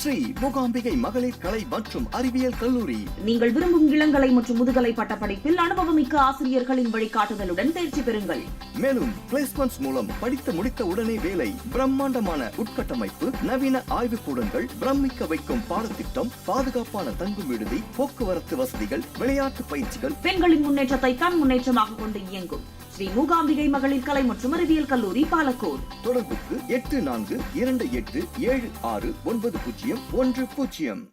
ஸ்ரீ மூகாம்பிகை மகளிர் கலை மற்றும் அறிவியல் கல்லூரி. நீங்கள் விரும்பும் இளங்கலை மற்றும் முதுகலை பட்டப்படிப்பில் அனுபவமிக்க ஆசிரியர்களின் வழிகாட்டுதலுடன் தேர்ச்சி பெறுங்கள். மேலும் பிளேஸ்மெண்ட்ஸ் மூலம் படித்து முடித்த உடனே வேலை, பிரம்மாண்டமான உட்கட்டமைப்பு, நவீன ஆய்வுக்கூடங்கள், பிரமிக்க வைக்கும் பாடத்திட்டம், பாதுகாப்பான தங்கும் விடுதி, போக்குவரத்து வசதிகள், விளையாட்டு பயிற்சிகள், பெண்களின் முன்னேற்றத்தை தன் முன்னேற்றமாக கொண்டு இயங்கும் ஸ்ரீ மூகாம்பிகை மகளிர் கலை மற்றும் அறிவியல் கல்லூரி, பாலக்கோடு. தொடர்புக்கு 8428769010.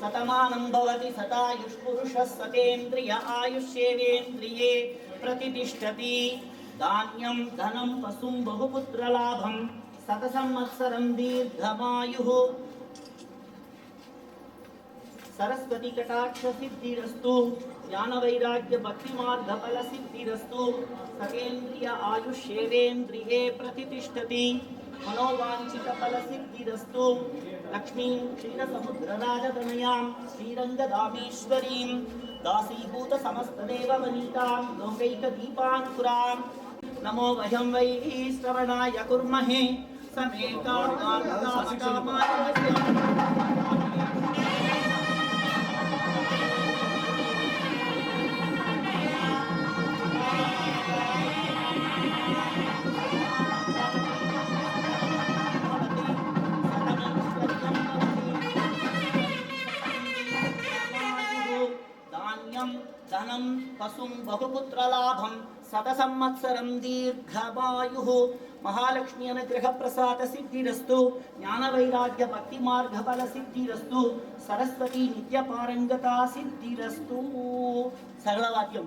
सतमानं भवति सतायुष्पुरुषः सतेन्द्रिय आयुष्येवेन्द्रिये प्रतिष्ठति. धान्यं धनं पशुं बहुपुत्रलाभं शतसंवत्सरं दीर्घमायुः. सरस्वती कटाक्ष सिद्धिरस्तु. ज्ञान वैराग्य भक्ति मार्ग फल सिद्धिरस्तु. सतेन्द्रिय आयुष्येवेन्द्रिये प्रतिष्ठति. मनोवांछित फल सिद्धिरस्तु. लक्ष्मीं क्षीरसमुद्रराजतनयां श्रीरङ्गदामेश्वरीं दासीभूत समस्तदेववनितां लोकैकदीपाङ्कुरां नमो वयं वै श्रवणाय कुर्महे समे कामाय. धनं पशुं बहुपुत्रलाभं शतसंवत्सरं दीर्घमायुः. महालक्ष्मी अनुग्रह प्रसाद सिद्धिरस्तु. ज्ञान वैराग्य भक्ति मार्ग फल सिद्धिरस्तु. सरस्वती नित्य पारंगता सिद्धिरस्तु. सरलवाक्यम.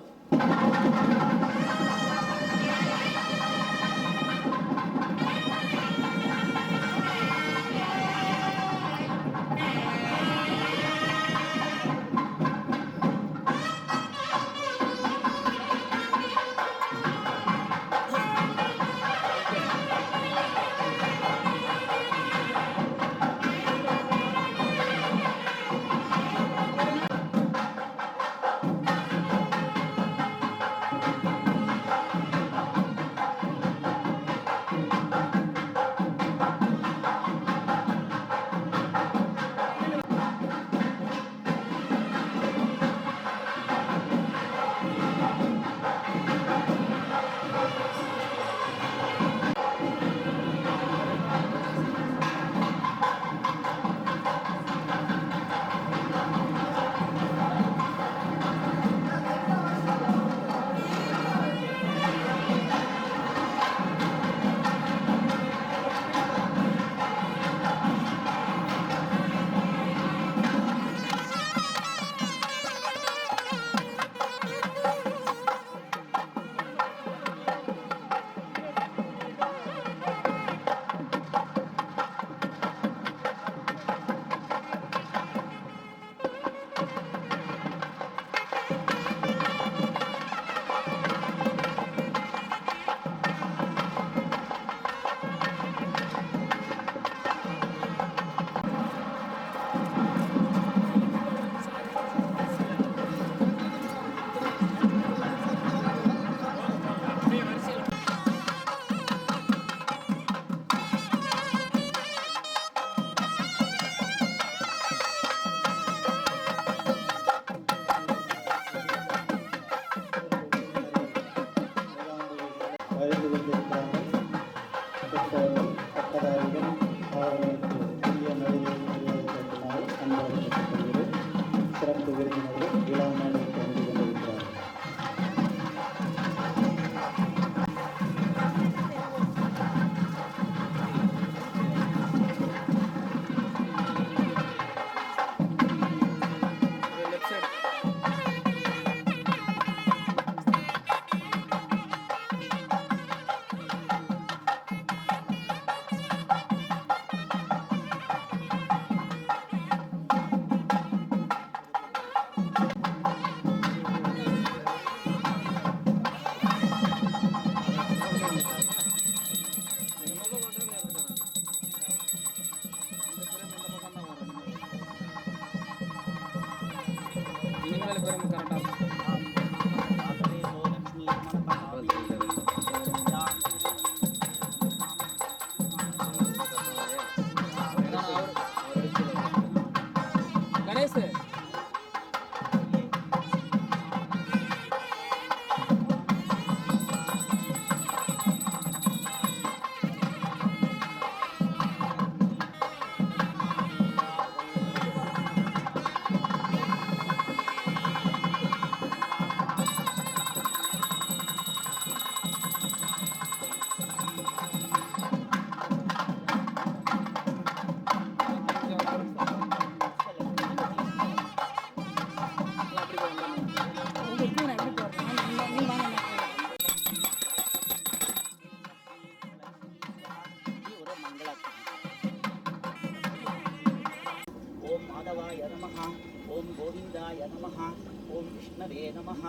विष्णवे नमः।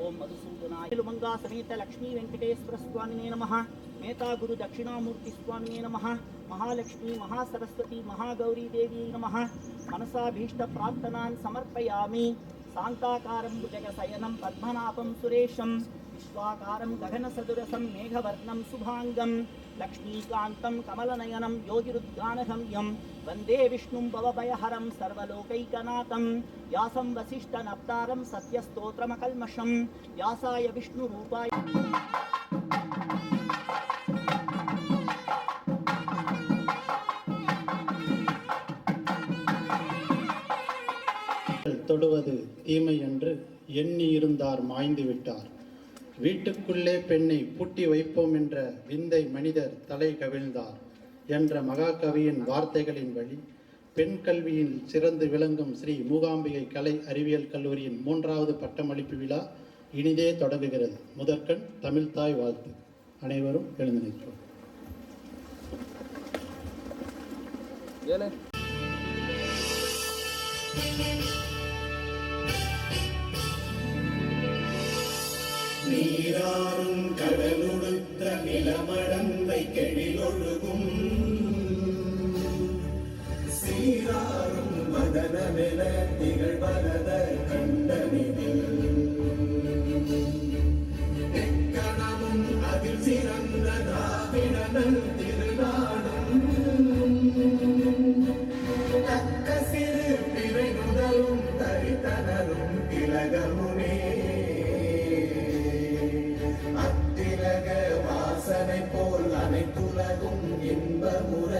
ओम मधुसूदनाय लुमंगा समेत लक्ष्मी वेंकटेश्वर स्वामिने नमः। मेता गुरु दक्षिणामूर्ति स्वामिने नमः। महालक्ष्मी महासरस्वती महागौरी देवी नमः। मनसाभीष्ट प्रार्थनान् समर्पयामि। शान्ताकारं भुजगशयनं पद्मनाभं सुरेशं विश्वाकारं गगनसदृशं मेघवर्णं शुभांगं लक्ष्मीकान्तं कमलनयनं योगिरुद्गानगम्यं वन्दे विष्णुं भवभयहरं सर्वलोकैकनाथं व्यासं वसिष्ठनप्तारं सत्यस्तोत्रमकल्मषं व्यासाय विष्णुरूपाय தொடுவது தீமை என்று எண்ணி இருந்தார் மாய்ந்து விட்டார். வீட்டுக்குள்ளே பெண்ணை பூட்டி வைப்போம் என்ற விந்தை மனிதர் தலை கவிழ்ந்தார் என்ற மகாகவியின் வார்த்தைகளின் வழி பெண் கல்வியில் சிறந்து விளங்கும் ஸ்ரீ மூகாம்பிகை கலை அறிவியல் கல்லூரியின் 3வது பட்டமளிப்பு விழா இனிதே தொடங்குகிறது. முதற்கண் தமிழ்தாய் வாழ்த்து. அனைவரும் எழுந்து நிற்போம். நீராறும் கடலுடுத்த நிலமடந்தை கெழிலொழுகும் சீராறும் மதனமென திகழ்வரத கண்டனிதில் எக்கணமும் அதில் சிறந்த திராவிடனல் திருநாடும் தக்க சிறு பிறை முதலும் தரித்தனரும் திலகமுமே அத்திலக வாசனை போல் அனைத்துலகும் இன்பமுற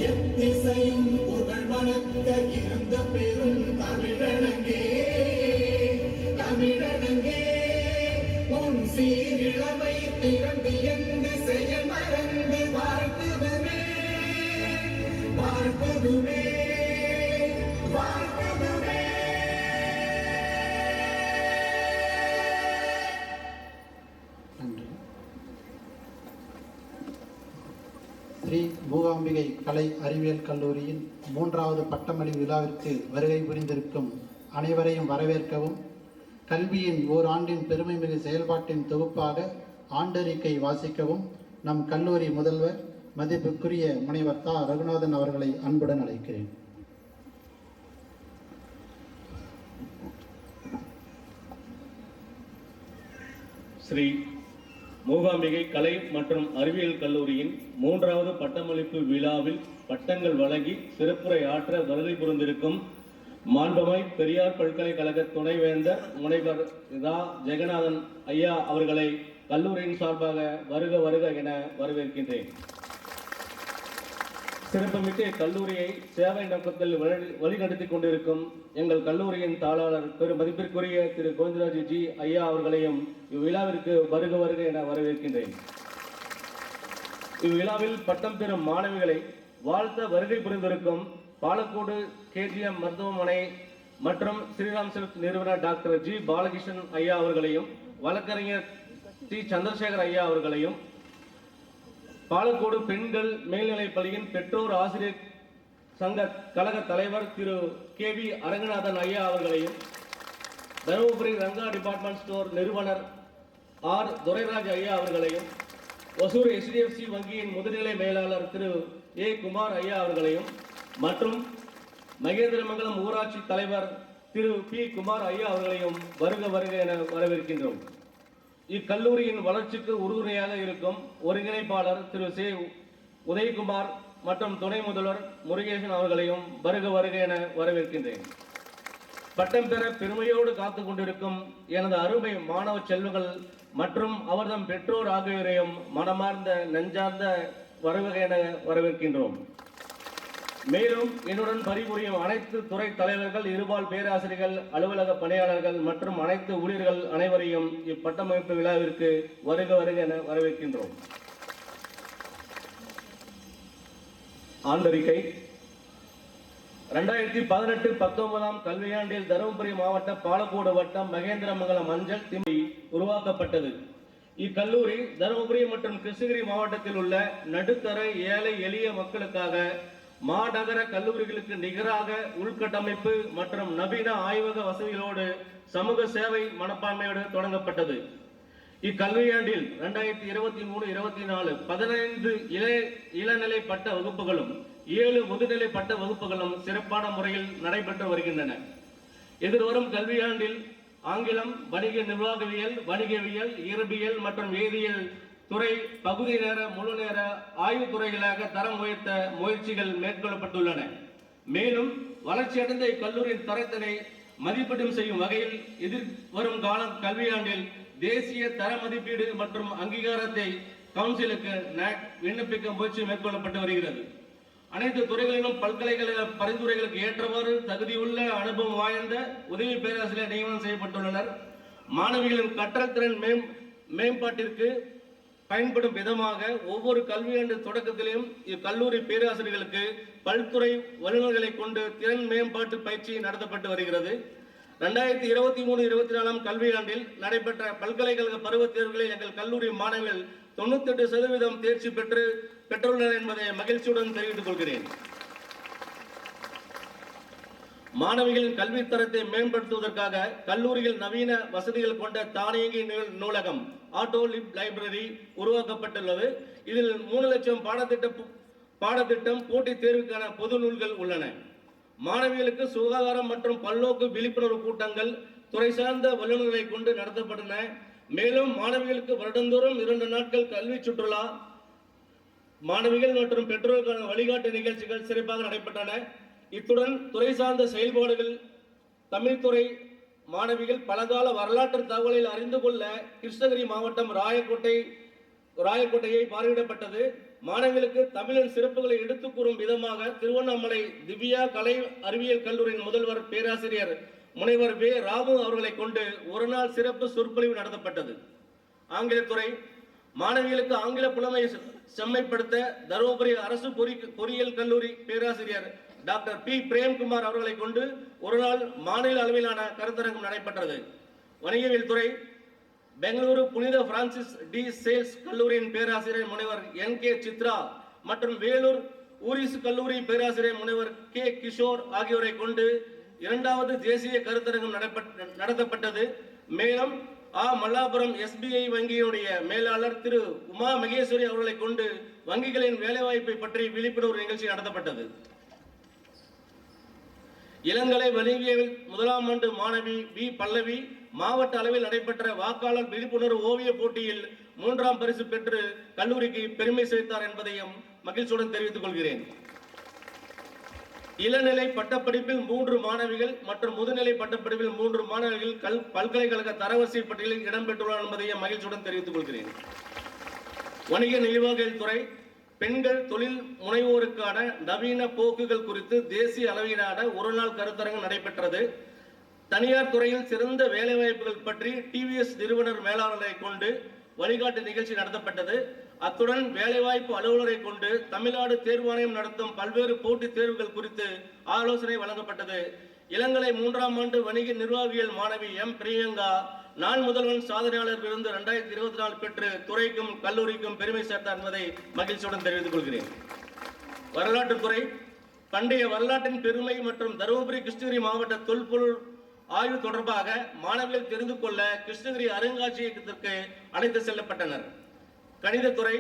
எத்திசையும் புகழ் வணக்க இருந்த பெரும் தமிழனங்கே தமிழனங்கே உன் சீரிழமை திறந்தியந்து செயல் மறந்து வாழ்த்துதுமே வாழ்த்துதுமே வாழ்த்துதுமே. ஸ்ரீ மூகாம்பிகை கலை அறிவியல் கல்லூரியின் 3வது பட்டமளிப்பு விழாவிற்கு வருகை புரிந்திருக்கும் அனைவரையும் வரவேற்கவும், கல்வியின் ஓராண்டின் பெருமைமிகு செயல்பாட்டின் தொகுப்பாக ஆண்டறிக்கை வாசிக்கவும் நம் கல்லூரி முதல்வர் மதிப்புக்குரிய முனைவர் தா. ரகுநாதன் அவர்களை அன்புடன் அழைக்கிறேன். ஸ்ரீ மூகாம்பிகை கலை மற்றும் அறிவியல் கல்லூரியின் 3வது பட்டமளிப்பு விழாவில் பட்டங்கள் வழங்கி சிறப்புரை ஆற்ற வருகை புரிந்திருக்கும் மாண்புமை பெரியார் பல்கலைக்கழக துணைவேந்தர் முனைவர் தா. ஜெகநாதன் ஐயா அவர்களை கல்லூரியின் சார்பாக வருக வருக என வரவேற்கின்றேன். சிறப்புமிக்க கல்லூரியை சேவை நோக்கத்தில் வழிநடத்தி கொண்டிருக்கும் எங்கள் கல்லூரியின் தாளாளர் பெரு மதிப்பிற்குரிய திரு கோவிந்தராஜ் ஜி ஐயா அவர்களையும் இவ்விழாவிற்கு வருக வருக என வரவேற்கின்றேன். இவ்விழாவில் பட்டம் பெறும் மாணவிகளை வாழ்த்த வருகை புரிந்திருக்கும் பாலக்கோடு KGM மருத்துவமனை மற்றும் ஸ்ரீராம் சில்க் நிறுவனர் டாக்டர் ஜி பாலகிருஷ்ணன் ஐயா அவர்களையும் வழக்கறிஞர் டி சந்திரசேகர் ஐயா அவர்களையும் பாலக்கோடு பெண்கள் மேல்நிலைப் பள்ளியின் பெற்றோர் ஆசிரியர் சங்க கழக தலைவர் திரு KV அரங்கநாதன் ஐயா அவர்களையும் தருமபுரி ரங்கா டிபார்ட்மெண்ட் ஸ்டோர் நிறுவனர் R துரைராஜ் ஐயா அவர்களையும் ஒசூர் HDFC வங்கியின் முதுநிலை மேலாளர் திரு A குமார் ஐயா அவர்களையும் மற்றும் மகேந்திரமங்கலம் ஊராட்சி தலைவர் திரு P குமார் ஐயா அவர்களையும் வருக வருக என வரவேற்கின்றோம். இக்கல்லூரியின் வளர்ச்சிக்கு உறுதுணையாக இருக்கும் ஒருங்கிணைப்பாளர் திரு சே. உதயகுமார் மற்றும் துணை முதல்வர் முருகேசன் அவர்களையும் வருக வருக என வரவேற்கின்றேன். பட்டம் பெற பெருமையோடு காத்து கொண்டிருக்கும் எனது அருமை மாணவ செல்வங்கள் மற்றும் அவர்தம் பெற்றோர் ஆகியோரையும் மனமார்ந்த நெஞ்சார்ந்த வருக என வரவேற்கின்றோம். மேலும் என்னுடன் பணிபுரியும் அனைத்து துறை தலைவர்கள், இருபால் பேராசிரியர்கள், அலுவலக பணியாளர்கள் மற்றும் அனைத்து ஊழியர்கள் அனைவரையும் இப்பட்டமளிப்பு விழாவிற்கு வருக வருக என வரவேற்கின்றோம். ஆண்டறிக்கை 2018-19 கல்வியாண்டில் தருமபுரி மாவட்ட பாலக்கோடு வட்டம் மகேந்திரமங்கலம் அஞ்சல் திம்பி உருவாக்கப்பட்டது. இக்கல்லூரி தருமபுரி மற்றும் கிருஷ்ணகிரி மாவட்டத்தில் உள்ள நடுத்தர ஏழை எளிய மக்களுக்காக மாநகர கல்லூரிகளுக்கு நிகராக உள்கட்டமைப்பு மற்றும் நவீன ஆய்வக வசதிகளோடு சமூக சேவை மனப்பான்மையோடு தொடங்கப்பட்டது. இக்கல்வியாண்டில் 2023-24 15 இளநிலை பட்ட வகுப்புகளும் 7 முதுநிலை பட்ட வகுப்புகளும் சிறப்பான முறையில் நடைபெற்று வருகின்றன. எதிர்வரும் கல்வியாண்டில் ஆங்கிலம், வணிக நிர்வாகவியல், வணிகவியல், இயற்பியல் மற்றும் வேதியியல் துறை பகுதி நேர முழு நேர ஆய்வுத் துறைகளாக தரம் உயர்த்த முயற்சிகள் மேற்கொள்ளப்பட்டுள்ளன. மேலும் வளர்ச்சியடைந்த இக்கல்லூரியின் தரத்தினை மதிப்பீடு செய்யும் வகையில் எதிர்வரும் காலம் கல்வியாண்டில் தேசிய தர மதிப்பீடு மற்றும் அங்கீகாரத்தை கவுன்சிலுக்கு NAAC விண்ணப்பிக்க முயற்சி மேற்கொள்ளப்பட்டு வருகிறது. அனைத்து துறைகளிலும் பல்கலைக்கழக பரிந்துரைகளுக்கு ஏற்றவாறு தகுதியுள்ள அனுபவம் வாய்ந்த உதவி பேராசிரியர் நியமனம் செய்யப்பட்டுள்ளனர். மாணவிகளின் கற்றல் திறன் மேம்பாட்டிற்கு பயன்படும் விதமாக ஒவ்வொரு கல்வியாண்டு தொடக்கத்திலும் இக்கல்லூரி பேராசிரியர்களுக்கு பல்துறை வல்லுநர்களை கொண்டு திறன் மேம்பாட்டு பயிற்சி நடத்தப்பட்டு வருகிறது. 2023-24 கல்வியாண்டில் நடைபெற்ற பல்கலைக்கழக பருவத் தேர்வுகளில் எங்கள் கல்லூரி மாணவர்கள் 98% தேர்ச்சி பெற்றுள்ளனர் என்பதை மகிழ்ச்சியுடன் தெரிவித்துக் கொள்கிறேன். மாணவிகளின் கல்வி தரத்தை மேம்படுத்துவதற்காக கல்லூரியில் நவீன வசதிகள் கொண்ட தானியங்கி நூலகம் ஆட்டோ லிப் லைப்ரரி உருவாக்கப்பட்டுள்ளது. இதில் 3 லட்சம் பாடத்திட்டம் போட்டித் தேர்வுக்கான பொது நூல்கள் உள்ளன. மாணவிகளுக்கு சுகாதாரம் மற்றும் பல்நோக்கு விழிப்புணர்வு கூட்டங்கள் துறை சார்ந்த வல்லுநர்களை கொண்டு நடத்தப்பட்டன. மேலும் மாணவிகளுக்கு வருடந்தோறும் 2 நாட்கள் கல்வி சுற்றுலா, மாணவிகள் மற்றும் பெற்றோருக்கான வழிகாட்டு நிகழ்ச்சிகள் சிறப்பாக நடைபெற்றன. இத்துடன் துறை சார்ந்த செயல்பாடுகள் தமிழ்துறை மாணவிகள் பலகால வரலாற்று தகவலில் அறிந்து கொள்ள கிருஷ்ணகிரி மாவட்டம் ராயக்கோட்டையை பார்வையிடப்பட்டது. மாணவிகளுக்கு தமிழின் சிறப்புகளை எடுத்துக் கூறும் விதமாக திருவண்ணாமலை திவ்யா கலை அறிவியல் கல்லூரியின் முதல்வர் பேராசிரியர் முனைவர் வே. ராமு அவர்களை கொண்டு ஒரு நாள் சிறப்பு சொற்பொழிவு நடத்தப்பட்டது. ஆங்கிலத்துறை மாணவிகளுக்கு ஆங்கில புலமை செம்மைப்படுத்த தருமபுரி அரசு பொறியியல் கல்லூரி பேராசிரியர் டாக்டர் பி. பிரேம்குமார் அவர்களை கொண்டு ஒரு நாள் மாநில அளவிலான கருத்தரங்கம் நடைபெற்றது. வணிகவியல் துறை பெங்களூரு புனித பிரான்சிஸ் டி சேல்ஸ் கல்லூரியின் பேராசிரியர் முனைவர் NK சித்ரா மற்றும் வேலூர் ஊரிசு கல்லூரி பேராசிரியர் முனைவர் K. கிஷோர் ஆகியோரை கொண்டு 2வது தேசிய கருத்தரங்கம் நடத்தப்பட்டது. மேலும் மல்லாபுரம் SBI வங்கியினுடைய மேலாளர் திரு உமா மகேஸ்வரி அவர்களை கொண்டு வங்கிகளின் வேலைவாய்ப்பை பற்றி விழிப்புணர்வு நிகழ்ச்சி நடத்தப்பட்டது. இளங்கலை வணிகவியல் 1ஆம் ஆண்டு மாணவி வி. பல்லவி மாவட்ட அளவில் நடைபெற்ற வாக்காளர் விழிப்புணர்வு ஓவிய போட்டியில் 3ஆம் பரிசு பெற்று கல்லூரிக்கு பெருமை சேர்த்தார் என்பதையும் மகிழ்ச்சியுடன் தெரிவித்துக் கொள்கிறேன். இளநிலை பட்டப்படிப்பில் 3 மாணவிகள் மற்றும் முதுநிலை பட்டப்படிப்பில் 3 மாணவிகள் பல்கலைக்கழக தரவரிசை பட்டியலில் இடம்பெற்றுள்ளனர் என்பதையும் மகிழ்ச்சியுடன் தெரிவித்துக் கொள்கிறேன். வணிக நிர்வாகவியல் துறை பெண்கள் தொழில் முனைவோருக்கான நவீன போக்குகள் குறித்து தேசிய அளவிலான ஒரு நாள் கருத்தரங்கம் நடைபெற்றது. தனியார் துறையில் சிறந்த வேலைவாய்ப்புகள் பற்றி TVS நிறுவனர் மேலாளரை கொண்டு வழிகாட்டு நிகழ்ச்சி நடத்தப்பட்டது. அத்துடன் வேலைவாய்ப்பு அலுவலரை கொண்டு தமிழ்நாடு தேர்வாணையம் நடத்தும் பல்வேறு போட்டித் தேர்வுகள் குறித்து ஆலோசனை வழங்கப்பட்டது. இளங்கலை 3ஆம் ஆண்டு வணிக நிர்வாகியல் மாணவி M. பிரியங்கா நான் முதல்வன் சாதனையாளர் விருது 2024 பெற்று துறைக்கும் கல்லூரிக்கும் பெருமை சேர்த்தார் என்பதை மகிழ்ச்சியுடன் தெரிவித்துக் கொள்கிறேன். வரலாற்றுத்துறை பண்டைய வரலாற்றின் பெருமை மற்றும் தருமபுரி கிருஷ்ணகிரி மாவட்ட தொல்பொருள் ஆய்வு தொடர்பாக மாணவிகள் தெரிந்து கொள்ள கிருஷ்ணகிரி அருங்காட்சியகத்திற்கு அழைத்து செல்லப்பட்டனர். கணிதத்துறை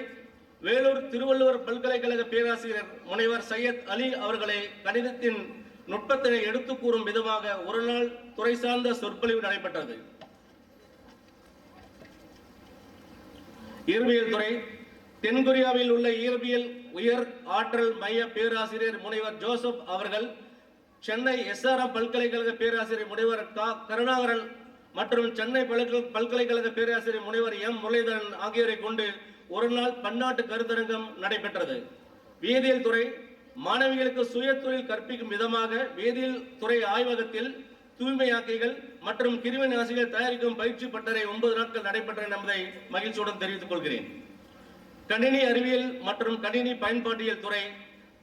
வேலூர் திருவள்ளுவர் பல்கலைக்கழக பேராசிரியர் முனைவர் சையத் அலி அவர்களை கணிதத்தின் நுட்பத்தினை எடுத்துக் கூறும் விதமாக ஒரு நாள் துறை சார்ந்த சொற்பொழிவு நடைபெற்றது. இயற்பியல் துறை தென்கொரியாவில் உள்ள இயற்பியல் உயர் ஆற்றல் மைய பேராசிரியர் முனைவர் ஜோசப் அவர்கள், சென்னை SRM பல்கலைக்கழக பேராசிரியர் முனைவர் கருணாகரன் மற்றும் சென்னை பல்கலைக்கழக பேராசிரியர் முனைவர் M. முரளிதரன் ஆகியோரை கொண்டு ஒரு நாள் பன்னாட்டு கருத்தரங்கம் நடைபெற்றது. வேதியியல் துறை மாணவிகளுக்கு சுய தொழில் கற்பிக்கும் விதமாக வேதியியல் துறை ஆய்வகத்தில் தூய்மையாக்கிகள் மற்றும் கிருமி நாசிகள் தயாரிக்கும் பயிற்சி பட்டறை 9 நாட்கள் நடைபெற்றன என்பதை மகிழ்ச்சியுடன் தெரிவித்துக் கொள்கிறேன். கணினி அறிவியல் மற்றும் கணினி பயன்பாட்டியல் துறை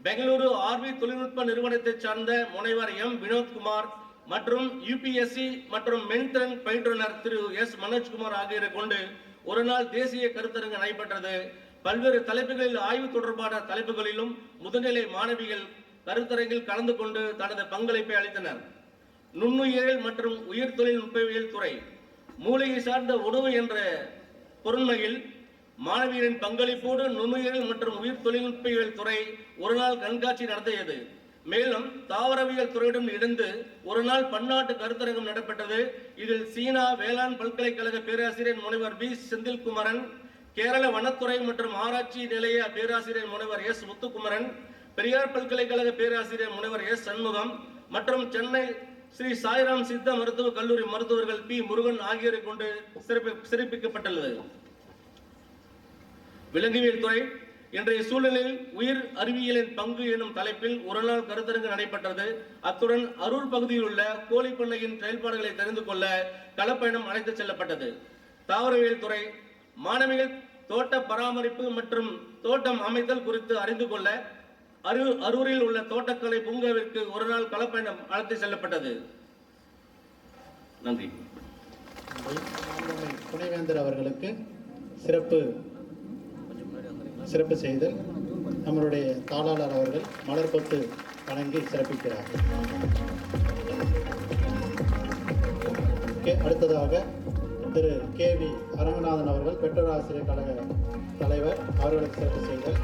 பெங்களூரு RV தொழில்நுட்ப நிறுவனத்தை சார்ந்த முனைவர் M. வினோத்குமார் மற்றும் UPSC மற்றும் மென்திறன் பயிற்றுனர் திரு S. மனோஜ்குமார் ஆகியோரை கொண்டு ஒரு நாள் தேசிய கருத்தரங்கு நடைபெற்றது. பல்வேறு தலைப்புகளில் ஆய்வு தொடர்பான தலைப்புகளிலும் முதுநிலை மாணவிகள் கருத்தரங்கில் கலந்து கொண்டு தனது பங்களிப்பை அளித்தனர். நுண்ணுயிரியல் மற்றும் உயிர் தொழில்நுட்பவியல் துறை மூளையை சார்ந்த உணவு என்ற பொருண்மையில் மாணவியரின் பங்களிப்போடு நுண்ணுயிரியல் மற்றும் உயிர் தொழில்நுட்பவியல் துறை ஒரு நாள் கண்காட்சி நடத்தியது. மேலும் தாவரவியல் துறையுடன் இணைந்து ஒரு நாள் பன்னாட்டு கருத்தரங்கம் நடைபெற்றது. இதில் சீனா வேளாண் பல்கலைக்கழக பேராசிரியர் முனைவர் பி செந்தில்குமரன், கேரள வனத்துறை மற்றும் ஆராய்ச்சி நிலைய பேராசிரியர் முனைவர் எஸ் முத்துக்குமரன், பெரியார் பல்கலைக்கழக பேராசிரியர் முனைவர் எஸ் சண்முகம் மற்றும் சென்னை ஸ்ரீ சாய்ராம் சித்த மருத்துவக் கல்லூரி மருத்துவர்கள் பி முருகன் ஆகியோரை கொண்டு சிறப்பிக்கப்பட்டுள்ளது. விலங்கியல் துறை இன்றைய சூழலில் உயிர் அறிவியலின் பங்கு எனும் தலைப்பில் ஒரு நாள் கருத்தரங்கு நடைபெற்றது. அத்துடன் அரூர் பகுதியில் உள்ள கோழி பண்ணையின் செயல்பாடுகளை தெரிந்து கொள்ள களப்பயணம் அழைத்து செல்லப்பட்டது. தாவரவியல் துறை மாணவிகள் தோட்ட பராமரிப்பு மற்றும் தோட்டம் அமைத்தல் குறித்து அறிந்து கொள்ள அரூரில் உள்ள தோட்டக்கலை பூங்காவிற்கு ஒரு நாள் களப்பயணம் அழைத்து செல்லப்பட்டது. நன்றி. துணைவேந்தர் அவர்களுக்கு சிறப்பு செய்தல் நம்மளுடைய தாளாளர் அவர்கள் மலர்பொட்டு வழங்கி சிறப்பிக்கிறார். அடுத்ததாக திரு கே.வி. அரங்கநாதன் அவர்கள் பெற்றோர் ஆசிரியர் கழக தலைவர் அவர்களுக்கு சிறப்பு செய்தல்.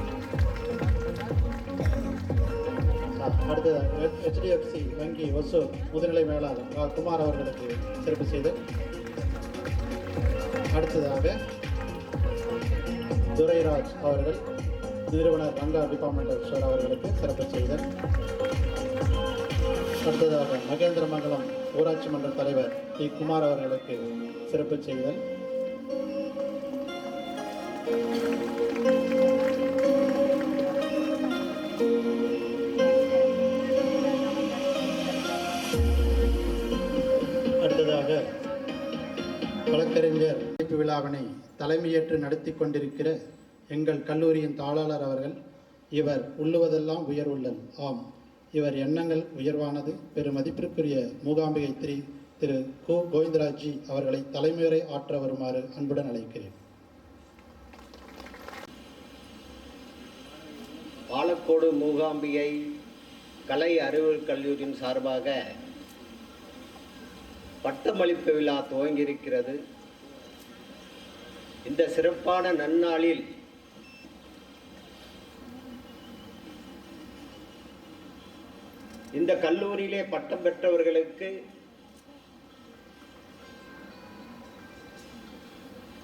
அடுத்ததாக HDFC வங்கி ஒசூர் முதுநிலை மேலாளர் குமார் அவர்களுக்கு சிறப்பு செய்தல். அடுத்ததாக துரைராஜ் அவர்கள் நிறுவனர் ரங்கா டிபார்ட்மெண்ட் ஆஃப் ஸ்டோர் அவர்களுக்கு சிறப்பு செய்தல். அடுத்ததாக மகேந்திரமங்கலம் ஊராட்சி மன்ற தலைவர் டி குமார் அவர்களுக்கு சிறப்பு செய்தல். அடுத்ததாக வழக்கறிஞர் விழாவினை தலைமையேற்று நடத்தி கொண்டிருக்கிற எங்கள் கல்லூரியின் தாளாளர் அவர்கள், இவர் உள்ளுவதெல்லாம் உயர்வுள்ளல், ஆம் இவர் எண்ணங்கள் உயர்வானது, பெருமதிப்பிற்குரிய மூகாம்பிகை திரு கு. கோவிந்தராஜ்ஜி அவர்களை தலைமையுரை ஆற்ற வருமாறு அன்புடன் அழைக்கிறேன். பாலக்கோடு மூகாம்பிகை கலை அறிவியல் கல்லூரியின் சார்பாக பட்டமளிப்பு விழா துவங்கியிருக்கிறது. இந்த சிறப்பான நன்னாளில் இந்த கல்லூரியிலே பட்டம் பெற்றவர்களுக்கு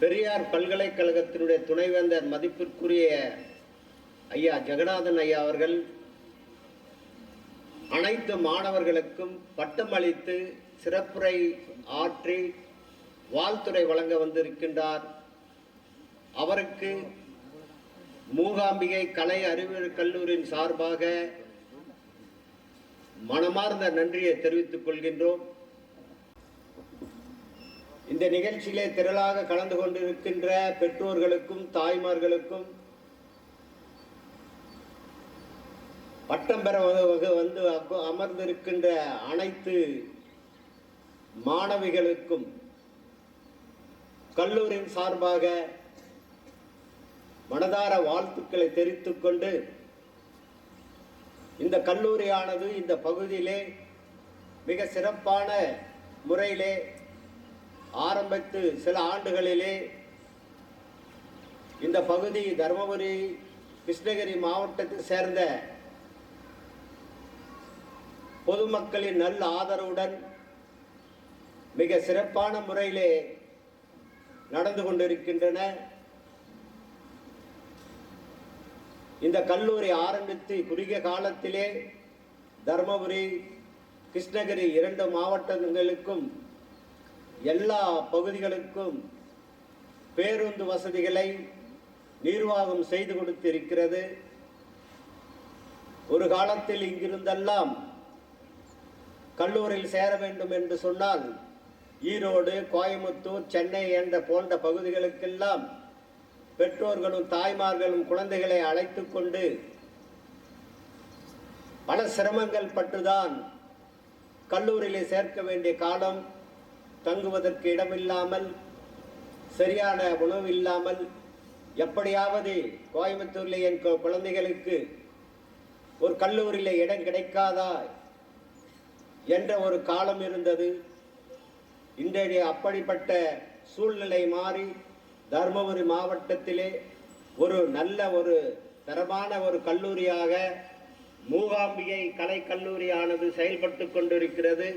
பெரியார் பல்கலைக்கழகத்தினுடைய துணைவேந்தர் மதிப்பிற்குரிய ஐயா ஜெகநாதன் ஐயா அவர்கள் அனைத்து மாணவர்களுக்கும் பட்டமளித்து சிறப்புரை ஆற்றி வாழ்த்துரை வழங்க வந்திருக்கின்றார். அவருக்கு மூகாம்பிகை கலை அறிவியல் கல்லூரியின் சார்பாக மனமார்ந்த நன்றியை தெரிவித்துக் கொள்கின்றோம். இந்த நிகழ்ச்சியிலே திரளாக கலந்து கொண்டிருக்கின்ற பெற்றோர்களுக்கும் தாய்மார்களுக்கும் பட்டம் பெற வந்து அமர்ந்திருக்கின்ற அனைத்து மாணவிகளுக்கும் கல்லூரியின் சார்பாக மனதார வாழ்த்துக்களை தெரிவித்துக் கொண்டு, இந்த கல்லூரியானது இந்த பகுதியிலே மிக சிறப்பான முறையிலே ஆரம்பித்து சில ஆண்டுகளிலே இந்த பகுதி தருமபுரி கிருஷ்ணகிரி மாவட்டத்தை சேர்ந்த பொதுமக்களின் நல்ல ஆதரவுடன் மிக சிறப்பான முறையிலே நடந்து கொண்டிருக்கின்றன. இந்த கல்லூரி ஆரம்பித்து குறுகிய காலத்திலே தருமபுரி கிருஷ்ணகிரி 2 மாவட்டங்களுக்கும் எல்லா பகுதிகளுக்கும் பேருந்து வசதிகளை நிர்வாகம் செய்து கொடுத்திருக்கிறது. ஒரு காலத்தில் இங்கிருந்தெல்லாம் கல்லூரியில் சேர வேண்டும் என்று சொன்னால் ஈரோடு, கோயம்புத்தூர், சென்னை என்ற போன்ற பகுதிகளுக்கெல்லாம் பெற்றோர்களும் தாய்மார்களும் குழந்தைகளை அழைத்து கொண்டு பல சிரமங்கள் பட்டுதான் கல்லூரியிலே சேர்க்க வேண்டிய காலம், தங்குவதற்கு இடமில்லாமல், சரியான உணவு இல்லாமல், எப்படியாவது கோயம்புத்தூரில் என் குழந்தைகளுக்கு ஒரு கல்லூரியில் இடம் கிடைக்காதா என்ற ஒரு காலம் இருந்தது. இன்றைய அப்படிப்பட்ட சூழ்நிலை மாறி தருமபுரி மாவட்டத்திலே ஒரு நல்ல ஒரு தரமான ஒரு கல்லூரியாக மூகாம்பிகை கலை கல்லூரியானது செயல்பட்டு கொண்டிருக்கிறது.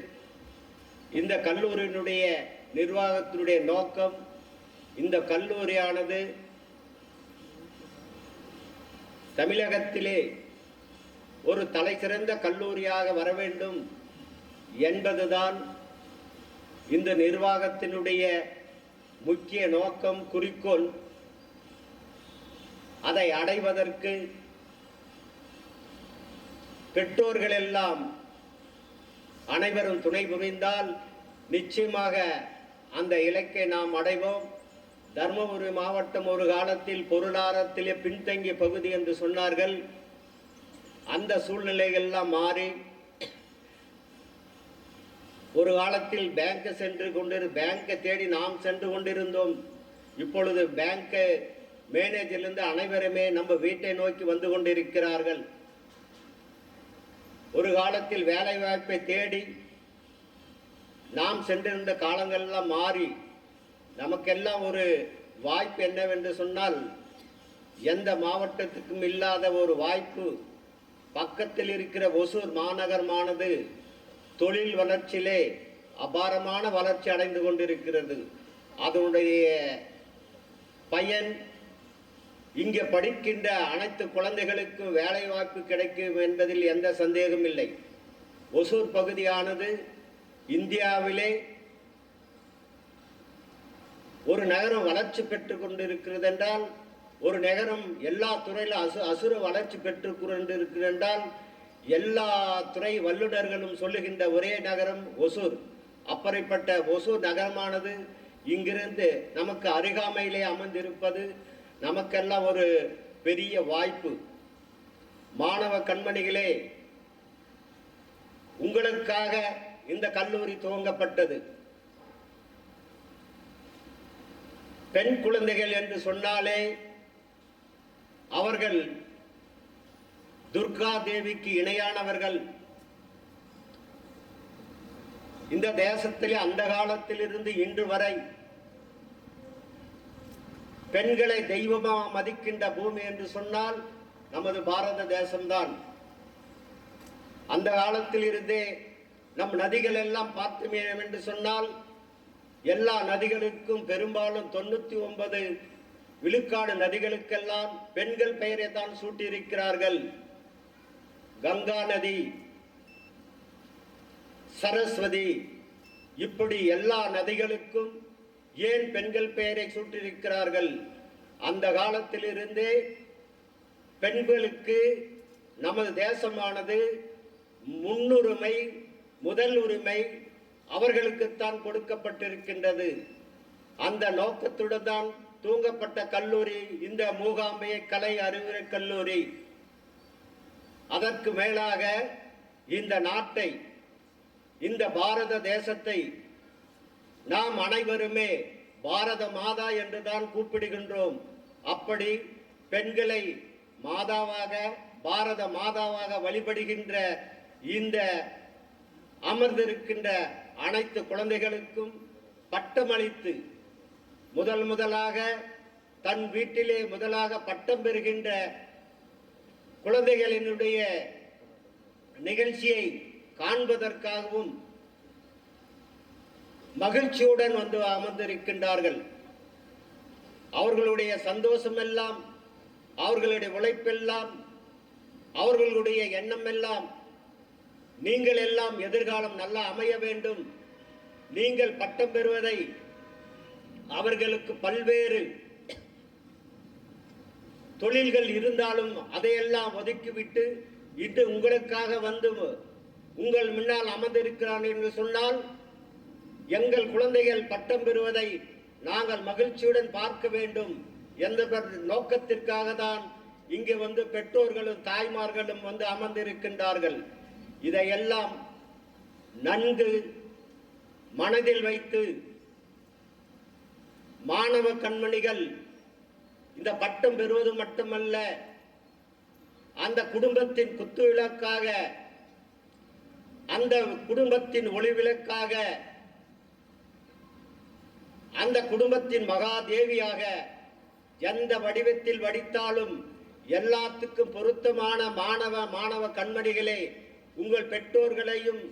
இந்த கல்லூரியினுடைய நிர்வாகத்தினுடைய நோக்கம் இந்த கல்லூரியானது தமிழகத்திலே ஒரு தலைசிறந்த கல்லூரியாக வர வேண்டும் என்பதுதான் இந்த நிர்வாகத்தினுடைய முக்கிய நோக்கம், குறிக்கோள். அதை அடைவதற்கு பெற்றோர்கள் எல்லாம் அனைவரும் துணை புரிந்தால் நிச்சயமாக அந்த இலக்கை நாம் அடைவோம். தர்மபுரி மாவட்டம் ஒரு காலத்தில் பொருளாதாரத்திலே பின்தங்கிய பகுதி என்று சொன்னார்கள். அந்த சூழ்நிலைகள்லாம் மாறி ஒரு காலத்தில் பேங்கை தேடி நாம் சென்று கொண்டிருந்தோம். இப்பொழுது பேங்க் மேனேஜரிலிருந்து அனைவருமே நம்ம வீட்டை நோக்கி வந்து கொண்டிருக்கிறார்கள். ஒரு காலத்தில் வேலை வாய்ப்பை தேடி நாம் சென்றிருந்த காலங்கள்லாம் மாறி நமக்கெல்லாம் ஒரு வாய்ப்பு என்னவென்று சொன்னால், எந்த மாவட்டத்துக்கும் இல்லாத ஒரு வாய்ப்பு. பக்கத்தில் இருக்கிற ஒசூர் மாநகரமானது தொழில் வளர்ச்சியிலே அபாரமான வளர்ச்சி அடைந்து கொண்டிருக்கிறது. அதனுடைய பயன் இங்கே படிக்கின்ற அனைத்து குழந்தைகளுக்கும் வேலை வாய்ப்பு கிடைக்கும் என்பதில் எந்த சந்தேகம் இல்லை. ஒசூர் பகுதியானது இந்தியாவிலே ஒரு நகரம் வளர்ச்சி பெற்று கொண்டிருக்கிறது என்றால், ஒரு நகரம் எல்லா துறையிலும் அசுர வளர்ச்சி பெற்று கொண்டிருக்கிறது என்றால், எல்லா துறை வல்லுநர்களும் சொல்லுகின்ற ஒரே நகரம் ஒசூர். அப்படிப்பட்ட ஒசூர் நகரமானது இங்கிருந்து நமக்கு அருகாமையிலே அமர்ந்திருப்பது நமக்கெல்லாம் ஒரு பெரிய வாய்ப்பு. மாணவ கண்மணிகளே, உங்களுக்காக இந்த கல்லூரி துவங்கப்பட்டது. பெண் குழந்தைகள் என்று சொன்னாலே அவர்கள் துர்கா தேவிக்கு இணையானவர்கள். இந்த தேசத்திலே அந்த காலத்திலிருந்து இன்று வரை பெண்களை தெய்வமா மதிக்கின்ற பூமி என்று சொன்னால் நமது பாரத தேசம்தான். அந்த காலத்தில் இருந்தே நம் நதிகள் எல்லாம் பார்த்தோமே என்று சொன்னால், எல்லா நதிகளுக்கும் பெரும்பாலும் 99 விழுக்காடு நதிகளுக்கெல்லாம் பெண்கள் பெயரை தான் சூட்டியிருக்கிறார்கள். கங்கா நதி, சரஸ்வதி, இப்படி எல்லா நதிகளுக்கும் ஏன் பெண்கள் பெயரை சூட்டியிருக்கிறார்கள்? அந்த காலத்திலிருந்தே பெண்களுக்கு நமது தேசமானது முன்னுரிமை, முதல் உரிமை அவர்களுக்குத்தான் கொடுக்கப்பட்டிருக்கின்றது. அந்த நோக்கத்துடன் தான் துவங்கப்பட்ட கல்லூரி இந்த மூகாம்பிகை கலை அறிவியல் கல்லூரி. அதற்கு மேலாக இந்த நாட்டை, இந்த பாரத தேசத்தை நாம் அனைவருமே பாரத மாதா என்றுதான் கூப்பிடுகின்றோம். அப்படி பெண்களை மாதாவாக, பாரத மாதாவாக வழிபடுகின்ற இந்த அமர்ந்திருக்கின்ற அனைத்து குழந்தைகளுக்கும் பட்டமளித்து முதலாக தன் வீட்டிலே முதலாக பட்டம் பெறுகின்ற குழந்தைகளினுடைய நிகழ்ச்சியை காண்பதற்காகவும் மகிழ்ச்சியுடன் வந்து அமர்ந்திருக்கின்றார்கள். அவர்களுடைய சந்தோஷம் எல்லாம், அவர்களுடைய உழைப்பெல்லாம், அவர்களுடைய எண்ணம் எல்லாம், நீங்கள் எல்லாம் எதிர்காலம் நல்லா அமைய வேண்டும், நீங்கள் பட்டம் பெறுவதை அவர்களுக்கு பல்வேறு தொழில்கள் இருந்தாலும் அதையெல்லாம் ஒதுக்கிவிட்டு இன்று உங்களுக்காக வந்து உங்கள் முன்னால் அமர்ந்திருக்கிறான் என்று சொன்னால், எங்கள் குழந்தைகள் பட்டம் பெறுவதை நாங்கள் மகிழ்ச்சியுடன் பார்க்க வேண்டும் என்ற நோக்கத்திற்காக தான் இங்கே வந்து பெற்றோர்களும் தாய்மார்களும் வந்து அமர்ந்திருக்கின்றார்கள். இதையெல்லாம் நன்கு மனதில் வைத்து மாணவ கண்மணிகள் இந்த பட்டம் பெறுவது மட்டுமல்ல, அந்த குடும்பத்தின் குத்துவிளக்காக, அந்த குடும்பத்தின் ஒளிவிளக்காக, அந்த குடும்பத்தின் மகாதேவியாக எந்த வடிவத்தில் வடித்தாலும் எல்லாத்துக்கும் பொருத்தமான மாணவ கண்மணிகளே, உங்கள் பெற்றோர்களையும்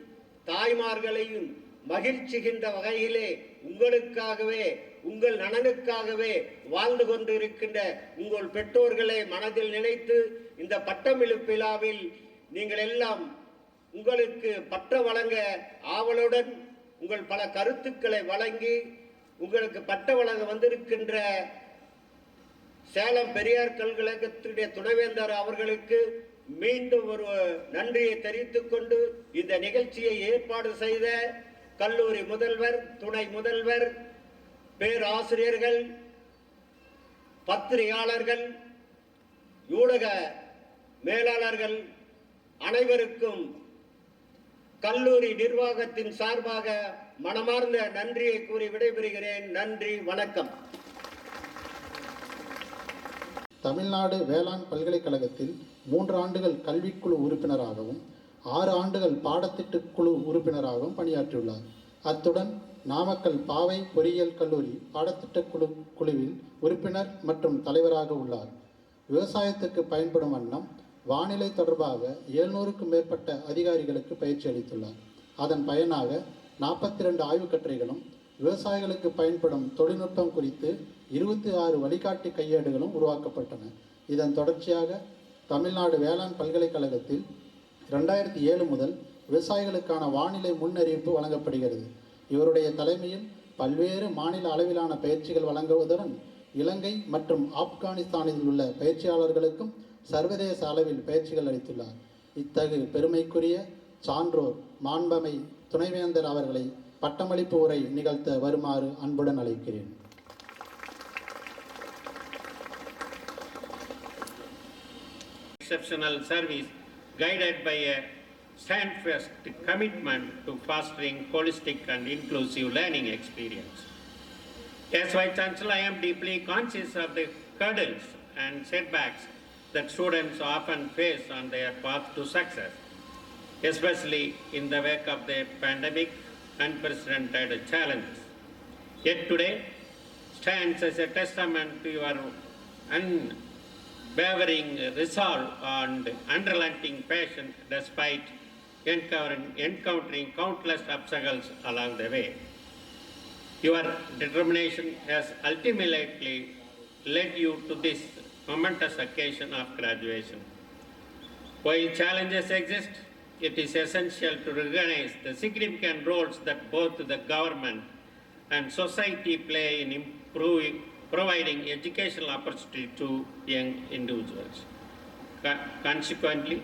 தாய்மார்களையும் மகிழ்ச்சிகின்ற வகையிலே உங்களுக்காகவே, உங்கள் நலனுக்காகவே வாழ்ந்து கொண்டிருக்கின்ற உங்கள் பெற்றோர்களை மனதில் நினைத்து இந்த பட்டமளிப்பு விழாவில் நீங்கள் எல்லாம் உங்களுக்கு பட்ட வழங்க ஆவலுடன் உங்கள் பல கருத்துக்களை வழங்கி உங்களுக்கு பட்ட வழங்க வந்திருக்கின்ற சேலம் பெரியார் கழகத்துடைய துணைவேந்தர் அவர்களுக்கு மீண்டும் ஒரு நன்றியை தெரிவித்துக் கொண்டு இந்த நிகழ்ச்சியை ஏற்பாடு செய்த கல்லூரி முதல்வர், துணை முதல்வர், பேராசிரியர்கள், பத்திரிகையாளர்கள், ஊடக மேலாளர்கள் அனைவருக்கும் கல்லூரி நிர்வாகத்தின் சார்பாக மனமார்ந்த நன்றியை கூறி விடைபெறுகிறேன். நன்றி, வணக்கம். தமிழ்நாடு வேளாண் பல்கலைக்கழகத்தில் 3 ஆண்டுகள் கல்விக்குழு உறுப்பினராகவும் 6 ஆண்டுகள் பாடத்திட்டக்குழு உறுப்பினராகவும் பணியாற்றியுள்ளார். அத்துடன் நாமக்கல் பாவை பொறியியல் கல்லூரி குழுவில் உறுப்பினர் மற்றும் தலைவராக உள்ளார். விவசாயத்துக்கு பயன்படும் வண்ணம் வானிலை தொடர்பாக 700க்கும் மேற்பட்ட அதிகாரிகளுக்கு பயிற்சி அளித்துள்ளார். அதன் பயனாக 42 ஆய்வுக் கட்டுரைகளும் விவசாயிகளுக்கு பயன்படும் தொழில்நுட்பம் குறித்து 26 வழிகாட்டி கையேடுகளும் உருவாக்கப்பட்டன. இதன் தொடர்ச்சியாக தமிழ்நாடு வேளாண் பல்கலைக்கழகத்தில் 2007 முதல் விவசாயிகளுக்கான வானிலை முன்னறிவிப்பு வழங்கப்படுகிறது. இவருடைய தலைமையில் பல்வேறு மாநில அளவிலான பயிற்சிகள் வழங்குவதுடன் இலங்கை மற்றும் ஆப்கானிஸ்தானில் உள்ள பயிற்சியாளர்களுக்கும் சர்வதேச அளவில் பயிற்சிகள் அளித்துள்ளார். இத்தகைய பெருமைக்குரிய சான்றோர் மாண்பமை துணைவேந்தர் அவர்களை பட்டமளிப்பு உரை நிகழ்த்த வருமாறு அன்புடன் அழைக்கிறேன். Exceptional service guided by a steadfast commitment to fostering holistic and inclusive learning experience. As Vice Chancellor, I am deeply conscious of the hurdles and setbacks that students often face on their path to success, especially in the wake of the pandemic unprecedented challenges. Yet today stands as a testament to your unwavering resolve and unrelenting passion despite encountering countless obstacles along the way. Your determination has ultimately led you to this momentous occasion of graduation. While challenges exist, it is essential to recognize the significant roles that both the government and society play in providing educational opportunity to young individuals. Consequently,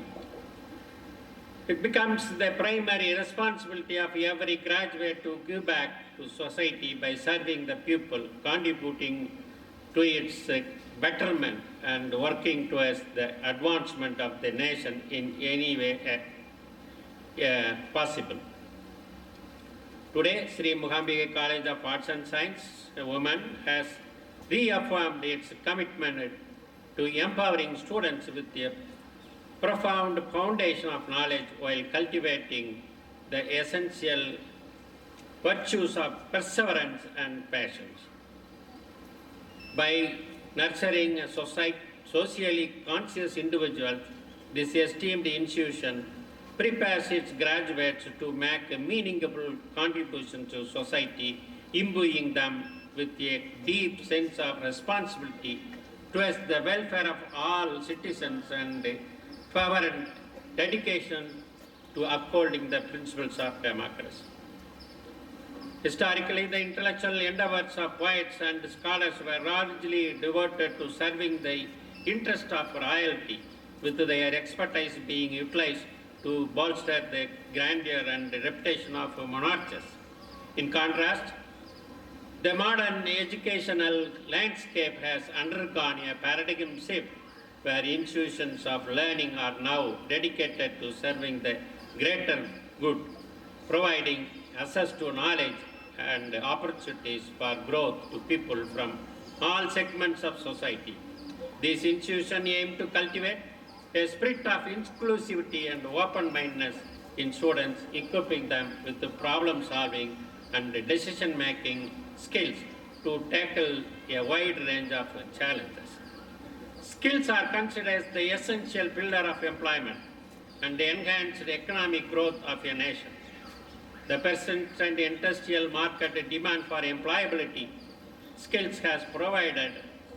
it becomes the primary responsibility of every graduate to give back to society by serving the pupil, contributing to its betterment and working towards the advancement of the nation in any way possible. Today, Sri Mookambika College of Arts and Science, a woman, has reaffirmed its commitment to empowering students with a profound foundation of knowledge while cultivating the essential virtues of perseverance and patience. By nurturing a socially conscious individuals, this esteemed institution prepares its graduates to make a meaningful contribution to society, imbuing them with a deep sense of responsibility towards the welfare of all citizens and fervent dedication to upholding the principles of democracy. Historically, the intellectual endeavors of poets and scholars were largely devoted to serving the interest of royalty, with their expertise being utilized to bolster the grandeur and reputation of monarchs. In contrast, the modern educational landscape has undergone a paradigm shift where institutions of learning are now dedicated to serving the greater good, providing access to knowledge and opportunities for growth to people from all segments of society. These institutions aim to cultivate a spirit of inclusivity and open-mindedness in students, equipping them with the problem-solving and decision-making skills to tackle a wide range of challenges. Skills are considered as the essential pillar of employment and enhance the economic growth of a nation. The persistent industrial market demand for employability skills has provided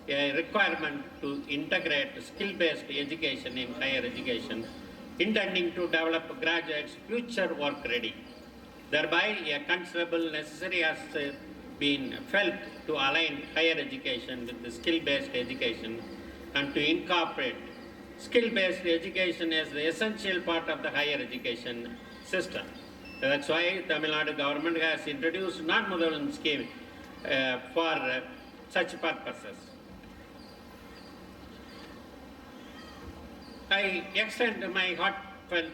a requirement to integrate skill-based education in higher education, intending to develop graduates future work ready. Thereby, a considerable necessity has been felt to align higher education with the skill-based education and to incorporate skill-based education as the essential part of the higher education system. That's why Tamil Nadu government has introduced non-Motherland scheme for such purposes. I extend my heartfelt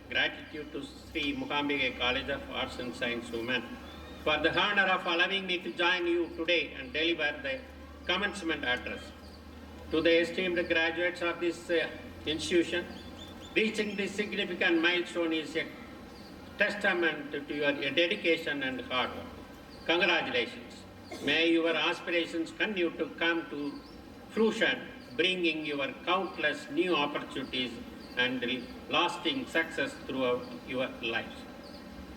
gratitude to Sri Mookambika College of Arts and Science Women for the honor of allowing me to join you today and deliver the commencement address. To the esteemed graduates of this institution, reaching this significant milestone is a testament to your dedication and hard work. Congratulations. May your aspirations continue to come to fruition, bringing your countless new opportunities and lasting success throughout your lives.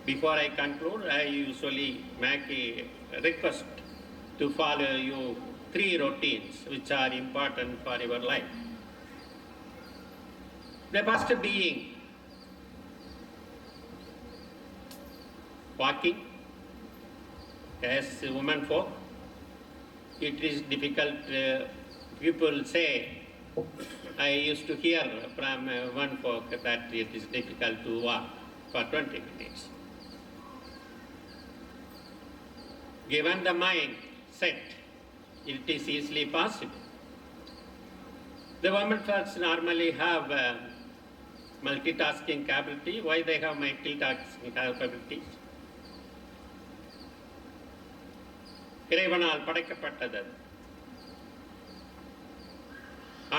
Before I conclude, I usually make a request to follow you 3 routines which are important for your life. The first being walking. As women folk, it is difficult. People say, I used to hear from one folk that it is difficult to walk for 20 minutes. Given the mind set, it is easily possible. The women folks normally have multitasking capability. Why they have multitasking capabilities? இறைவனால் படைக்கப்பட்டது.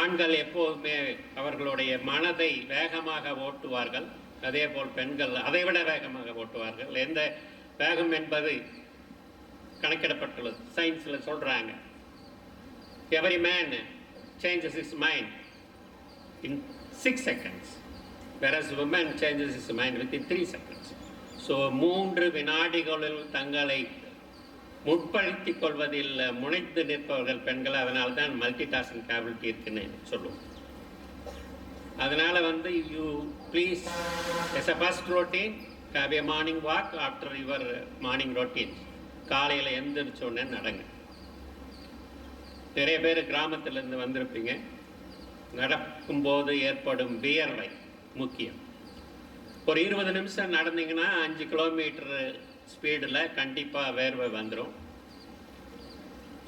ஆண்கள் எப்போதுமே அவர்களுடைய மனதை வேகமாக ஓட்டுவார்கள், அதே போல் பெண்கள் அதைவிட வேகமாக ஓட்டுவார்கள். எந்த வேகம் என்பது கணக்கிடப்பட்டுள்ளது, சயின்ஸில் சொல்றாங்க. Every man changes his mind in 6 seconds, whereas women changes his mind within 3 seconds. So 3 வினாடிகளில் தங்களை முற்படுத்திக் கொள்வதில் முனைத்து நிற்பவர்கள் பெண்கள். அதனால தான் மல்டி டாஸ்கிங் கேபிலிட்டி இருக்குன்னு சொல்லுவோம். அதனால you please yes a first routine have A morning walk after your morning routine. காலையில் எந்திரிச்சோடனே நடங்க. நிறைய பேர் கிராமத்திலேருந்து வந்திருப்பீங்க. நடக்கும்போது ஏற்படும் வியர்வை முக்கியம். ஒரு 20 நிமிஷம் நடந்தீங்கன்னா 5 கிலோமீட்டர் ஸ்பீடில் கண்டிப்பாக வேர்வை வந்துடும்.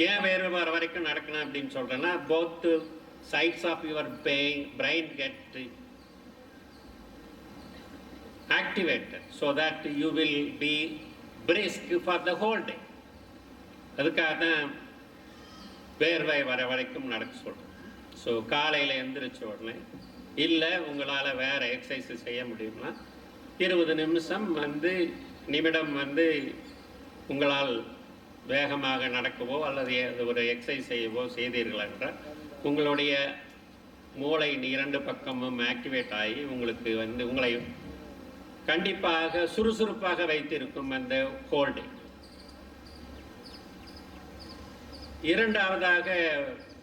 ஏன் வேர்வை வர வரைக்கும் நடக்கணும் அப்படின்னு சொல்கிறேன்னா, both sides of your brain get activated so that you will be brisk for the whole day. அதுக்காக தான் வேர்வை வர வரைக்கும் நடக்க சொல்கிறேன். ஸோ காலையில் எந்திரிச்ச உடனே இல்லை உங்களால் வேறு எக்ஸசைஸ் செய்ய முடியும்னா 20 நிமிஷம் நிமிடம் உங்களால் வேகமாக நடக்கவோ அல்லது ஒரு எக்ஸசைஸ் செய்யவோ செய்தீர்கள் என்றால் உங்களுடைய மூளை 2 பக்கமும் ஆக்டிவேட் ஆகி உங்களுக்கு உங்களை கண்டிப்பாக சுறுசுறுப்பாக வைத்திருக்கும் அந்த ஹோல் டே. இரண்டாவதாக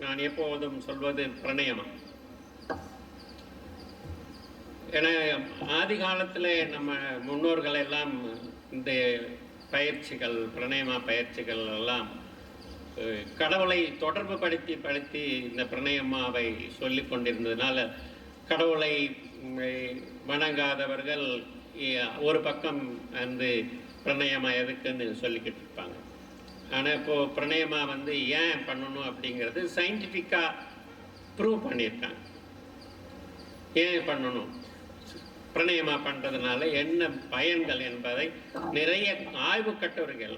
நான் எப்போதும் சொல்வது பிரணயமம். ஏன்னா ஆதி காலத்தில் நம்ம முன்னோர்கள் எல்லாம் இந்த பயிற்சிகள், பிரணயமா பயிற்சிகள் எல்லாம் கடவுளை தொடர்பு படுத்தி இந்த பிரணயமாவை சொல்லி கொண்டிருந்ததுனால கடவுளை வணங்காதவர்கள் ஒரு பக்கம் பிரணயமா எதுக்குன்னு சொல்லிக்கிட்டு இருப்பாங்க. ஆனால் இப்போது பிரணயமா ஏன் பண்ணணும் அப்படிங்கிறது சயின்டிஃபிக்காக ப்ரூவ் பண்ணியிருக்காங்க. ஏன் பண்ணணும், பிரணயமா பண்ணுறதுனால என்ன பயன்கள் என்பதை நிறைய ஆய்வு கட்டுரைகள்,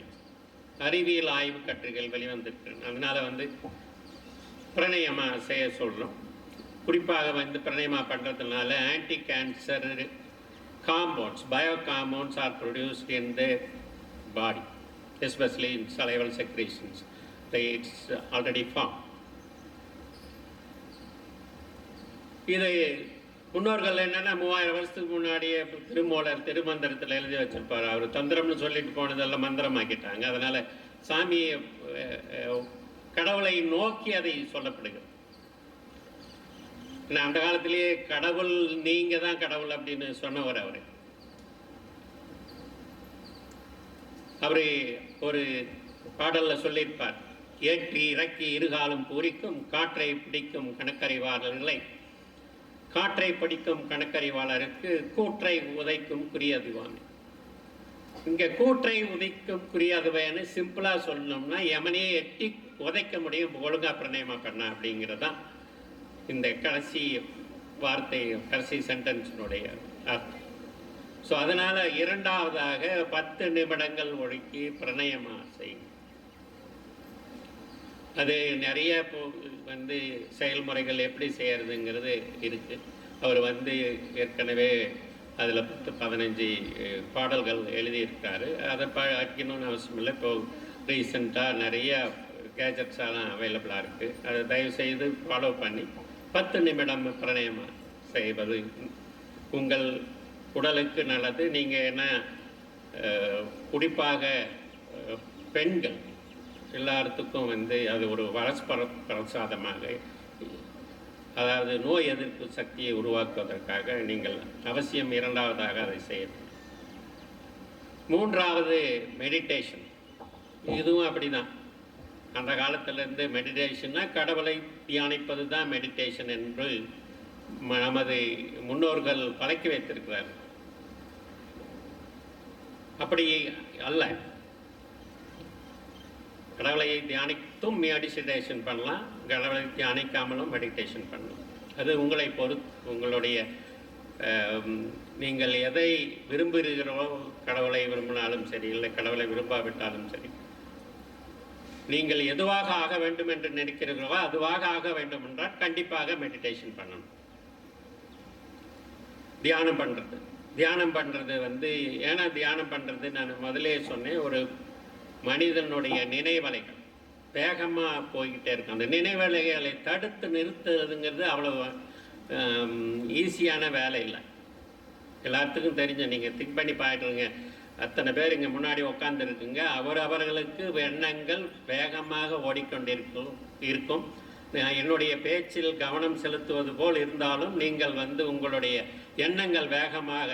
அறிவியல் ஆய்வு கட்டுரைகள் வெளிவந்திருக்கு. அதனால பிரணயமா செய்ய சொல்கிறோம். குறிப்பாக வந்து பிரணயமா பண்ணுறதுனால anti cancer compounds, bio compounds are produced in the body, especially in salivary secretions. It's already form. இது முன்னோர்கள் என்னென்னா 3000 வருஷத்துக்கு முன்னாடியே திருமந்திரத்தில் எழுதி வச்சிருப்பார். அவர் தந்திரம்னு சொல்லிட்டு போனதெல்லாம் மந்திரமாக்கிட்டாங்க. அதனால் சாமியை கடவுளை நோக்கி அதை சொல்லப்படுகிறது. அந்த காலத்திலேயே கடவுள் நீங்க தான் கடவுள் அப்படின்னு சொன்னவர் அவரு ஒரு பாடல்ல சொல்லியிருப்பார், ஏற்றி இறக்கி இருகாலும் பூரிக்கும் காற்றை பிடிக்கும் கணக்கறிவாளர்களை, காற்றை பிடிக்கும் கணக்கறிவாளருக்கு கூற்றை உதைக்கும் குறியதுவான். இங்க கூற்றை உதைக்கும் குறியதுவான்னு சிம்பிளா சொல்லணும்னா யமனையே எட்டி உதைக்க முடியும் ஒழுங்கா பிரணயமா பண்ண அப்படிங்கிறதான் இந்த கடைசி வார்த்தை, கடைசி சென்டென்ஸினுடைய அர்த்தம். ஸோ அதனால இரண்டாவதாக 10 நிமிடங்கள் ஒழுக்கி பிரணயமா செய்யும். அது நிறைய வந்து செயல்முறைகள் எப்படி செய்யறதுங்கிறது இருக்கு. அவர் வந்து ஏற்கனவே அதில் 10-15 பாடல்கள் எழுதியிருக்காரு. அதை படிக்கணும்னு அவசியம் இல்லை. இப்போ ரீசெண்டாக நிறைய கேஜெட்ஸெல்லாம் அவைலபிளாக இருக்குது. அதை தயவுசெய்து ஃபாலோ பண்ணி 10 நிமிடம் பிரணயமாக செய்வது உங்கள் உடலுக்கு நல்லது. நீங்கள் என்ன குறிப்பாக பெண்கள் எல்லாத்துக்கும் வந்து அது ஒரு வரப்பிரசாதமாக, அதாவது நோய் எதிர்ப்பு சக்தியை உருவாக்குவதற்காக நீங்கள் அவசியம் இரண்டாவதாக அதை செய்யணும். மூன்றாவது மெடிடேஷன். இதுவும் அப்படிதான். அந்த காலத்திலிருந்து மெடிடேஷன்னா கடவுளை தியானிப்பது தான் மெடிடேஷன் என்று நமது முன்னோர்கள் பழக்கி வைத்திருக்கிறார்கள். அப்படி அல்ல. கடவுளை தியானித்தும் மெடிடேஷன் பண்ணலாம், கடவுளை தியானிக்காமலும் மெடிடேஷன் பண்ணலாம். அது உங்களை பொறுத்து, உங்களுடைய நீங்கள் எதை விரும்புகிறீர்களோ, கடவுளை விரும்பினாலும் சரி, இல்லை கடவுளை விரும்பாவிட்டாலும் சரி, நீங்கள் எதுவாக ஆக வேண்டும் என்று நினைக்கிறீர்களோ அதுவாக ஆக வேண்டும் என்றால் கண்டிப்பாக மெடிடேஷன் பண்ணணும். தியானம் பண்ணுறது வந்து, ஏன்னா தியானம் பண்ணுறது நான் முதலே சொன்னேன், ஒரு மனிதனுடைய நினைவலைகள் வேகமாக போய்கிட்டே இருக்கும். அந்த நினைவலைகளை தடுத்து நிறுத்துறதுங்கிறது அவ்வளோ ஈஸியான வேலை இல்லை. எல்லாத்துக்கும் தெரிஞ்ச, நீங்கள் திங்க் பண்ணி பாட்டுருங்க, அத்தனை பேர் இங்கே முன்னாடி உட்காந்துருக்குங்க, அவர்களுக்கு எண்ணங்கள் வேகமாக ஓடிக்கொண்டிருக்கும். என்னுடைய பேச்சில் கவனம் செலுத்துவது போல் இருந்தாலும் நீங்கள் வந்து உங்களுடைய எண்ணங்கள் வேகமாக,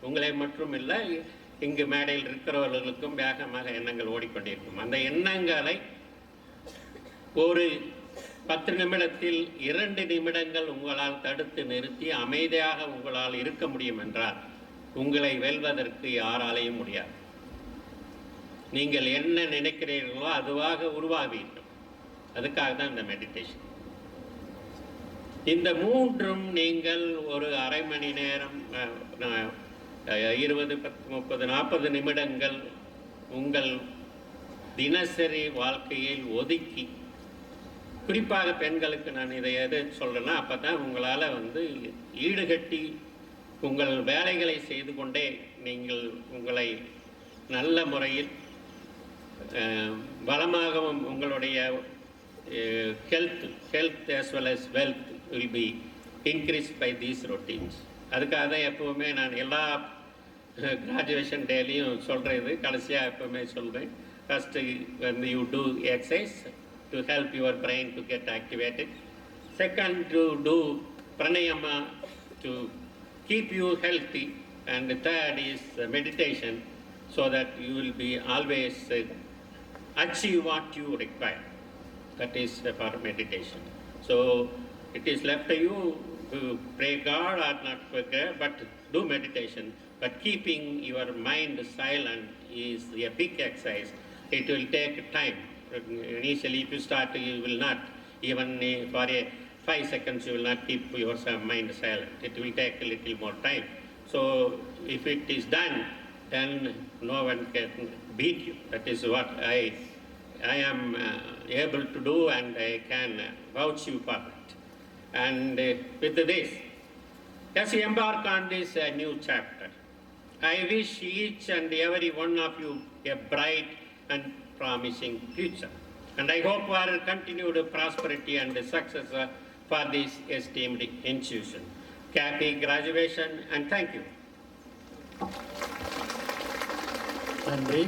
உங்களை மட்டும் இல்லை இங்கு மேடையில் இருக்கிறவர்களுக்கும் வேகமாக எண்ணங்கள் ஓடிக்கொண்டிருக்கும். அந்த எண்ணங்களை ஒரு 10 நிமிடத்தில் 2 நிமிடங்கள் உங்களால் தடுத்து நிறுத்தி அமைதியாக உங்களால் இருக்க முடியும் என்றால் உங்களை வெல்வதற்கு யாராலையும் முடியாது. நீங்கள் என்ன நினைக்கிறீர்களோ அதுவாக உருவாவீர்கள். அதுக்காக தான் இந்த மெடிடேஷன். இந்த மூன்றும் நீங்கள் ஒரு அரை மணி நேரம், 20, 30, 40 நிமிடங்கள் உங்கள் தினசரி வாழ்க்கையில் ஒதுக்கி, குறிப்பாக பெண்களுக்கு நான் இதை எது சொல்கிறேன்னா, அப்போ தான் உங்களால் வந்து ஈடுகட்டி உங்கள் வேலைகளை செய்து கொண்டே நீங்கள் உங்களை நல்ல முறையில் வளமாகவும் உங்களுடைய health as well as wealth will be increased by these routines. அதுக்காக தான் எப்போவுமே நான் எல்லா கிராஜுவேஷன் டேலையும் சொல்கிறது, கடைசியாக எப்போவுமே சொல்வேன், ஃபஸ்ட்டு வந்து you do exercise to help your brain to get activated. Second, to do pranayama to keep you healthy. And the third is meditation, so that you will be always achieve what you require. That is for meditation. So it is left to you to pray God or not pray God, but do meditation. But keeping your mind silent is a big exercise. It will take time. Initially, if you start, you will not, even for a 5 seconds, you will not keep your mind silent. It will take a little more time. So if it is done, then no one can beat you. That is what I am able to do, and I can vouch you for that. And with this, as you embark on this new chapter, I wish each and every one of you a bright and promising future. And I hope for continued prosperity and success for this esteemed institution. Happy graduation and thank you. நன்றி.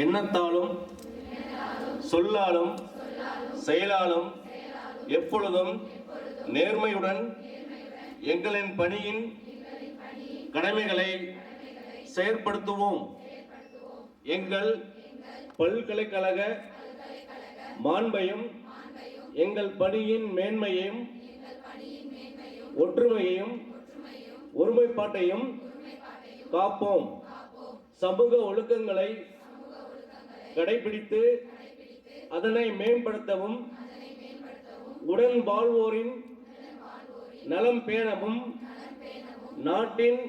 எண்ணத்தாலும் சொல்லாலும் செயலாலும் எப்பொழுதும் நேர்மையுடன் எங்களின் பணியின் கடமைகளை செயற்படுத்துவோம். எங்கள் பல்கலைக்கழக மாண்பையும் எங்கள் பணியின் மேன்மையையும் ஒற்றுமையையும் ஒருமைப்பாட்டையும் காப்போம். சமூக ஒழுக்கங்களை கடைபிடித்து அதனை மேம்படுத்தவும் உடன் வாழ்வோரின் நலம் பேணவும் நாட்டின்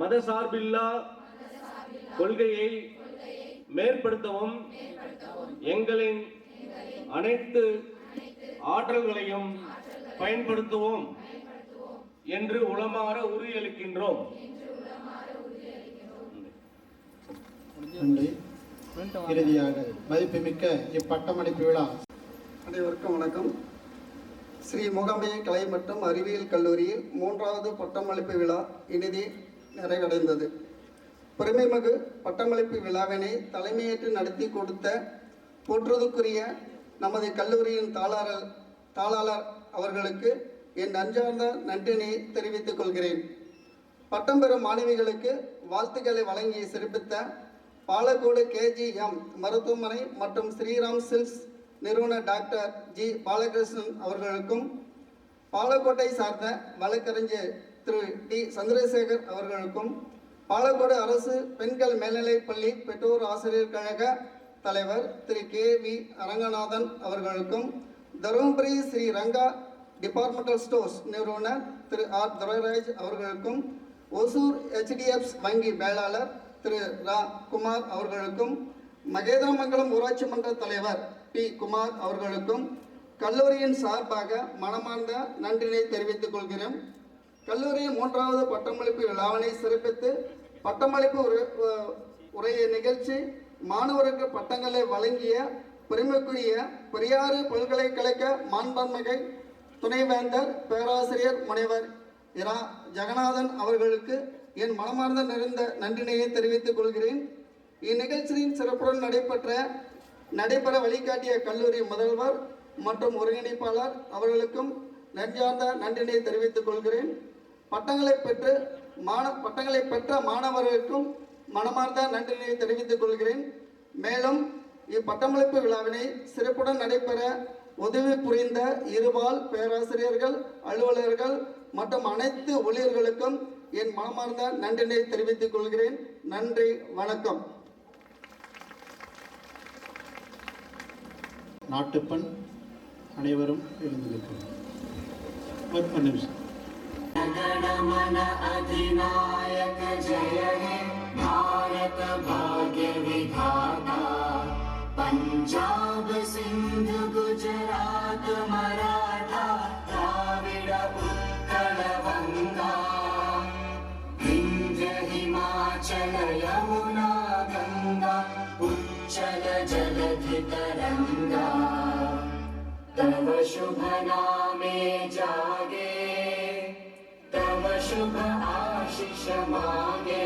மதசார்பில்லா கொள்கையை மேற்படுத்தவும் எங்களின் அனைத்து ஆற்றல்களையும் பயன்படுத்துவோம் என்று உளமாற உறுதியளிக்கின்றோம். நன்றி. இறுதியாக மதிப்புமிக்க இப்பட்டமளிப்பு விழா. அனைவருக்கும் வணக்கம். ஸ்ரீ மூகாம்பிகை கலை மற்றும் அறிவியல் கல்லூரியில் 3வது பட்டமளிப்பு விழா இறுதி நிறைவடைந்தது. பெருமைமிகு பட்டமளிப்பு விழாவினை தலைமையேற்று நடத்தி கொடுத்த போற்றுவதற்குரிய நமது கல்லூரியின் தாளாளர் அவர்களுக்கு என் நன்றார்ந்த நன்றினை தெரிவித்துக் கொள்கிறேன். பட்டம் பெறும் மாணவிகளுக்கு வாழ்த்துக்களை வழங்கி சிறப்பித்த பாலக்கோடு KGM மருத்துவமனை மற்றும் ஸ்ரீராம் சில்க்ஸ் நிறுவனர் டாக்டர் ஜி பாலகிருஷ்ணன் அவர்களுக்கும், பாலக்கோட்டை சார்ந்த வழக்கறிஞர் திரு டி சந்திரசேகர் அவர்களுக்கும், பாலக்கோடு அரசு பெண்கள் மேல்நிலைப்பள்ளி பெற்றோர் ஆசிரியர் கழக தலைவர் திரு KV அரங்கநாதன் அவர்களுக்கும், தருமபுரி ஸ்ரீ ரங்கா டிபார்ட்மெண்டல் ஸ்டோர்ஸ் நிறுவனர் திரு R துரைராஜ் அவர்களுக்கும், ஒசூர் HDFs வங்கி மேலாளர் திரு ரா குமார் அவர்களுக்கும், மகேந்திரமங்கலம் ஊராட்சி மன்ற தலைவர் P குமார் அவர்களுக்கும் கல்லூரியின் சார்பாக மனமார்ந்த நன்றினை தெரிவித்துக் கொள்கிறேன். கல்லூரியின் 3வது பட்டமளிப்பு விழாவினை சிறப்பித்து பட்டமளிப்பு உரைய நிகழ்ச்சி மாணவருக்கு பட்டங்களை வழங்கிய பெருமைக்குரிய பெரியாறு பல்கலைக்கழக மாண்புமிகு துணைவேந்தர் பேராசிரியர் முனைவர் இரா ஜெகநாதன் அவர்களுக்கு என் மனமார்ந்த நிறைந்த நன்றினையை தெரிவித்துக் கொள்கிறேன். இந்நிகழ்ச்சியின் சிறப்புடன் நடைபெற வழிகாட்டிய கல்லூரி முதல்வர் மற்றும் ஒருங்கிணைப்பாளர் அவர்களுக்கும் நெஞ்சார்ந்த நன்றினை தெரிவித்துக் கொள்கிறேன். பட்டங்களை பெற்று பட்டங்களை பெற்ற மாணவர்களுக்கும் மனமார்ந்த நன்றியை தெரிவித்துக் கொள்கிறேன். மேலும் இப்பட்டமளிப்பு விழாவினை சிறப்புடன் நடைபெற உதவி புரிந்த இருபால் பேராசிரியர்கள், அலுவலர்கள் மற்றும் அனைத்து ஊழியர்களுக்கும் என் மனமார்ந்த நன்றியை தெரிவித்துக் கொள்கிறேன். நன்றி, வணக்கம். நாட்டுப்பண் அனைவரும் எழுந்திருக்கிறோம். ஒரு நிமிஷம். गणमन अधिनायक जय हे भारत भाग्य विधाता पंजाब सिंध गुजरात मराठा द्राविड उत्कल गंगा विंध्य हिमाचल यमुना गंगा उच्चल जलधि तरंगा तव शुभ नामे जागे तव शुभ आशीष मांगे।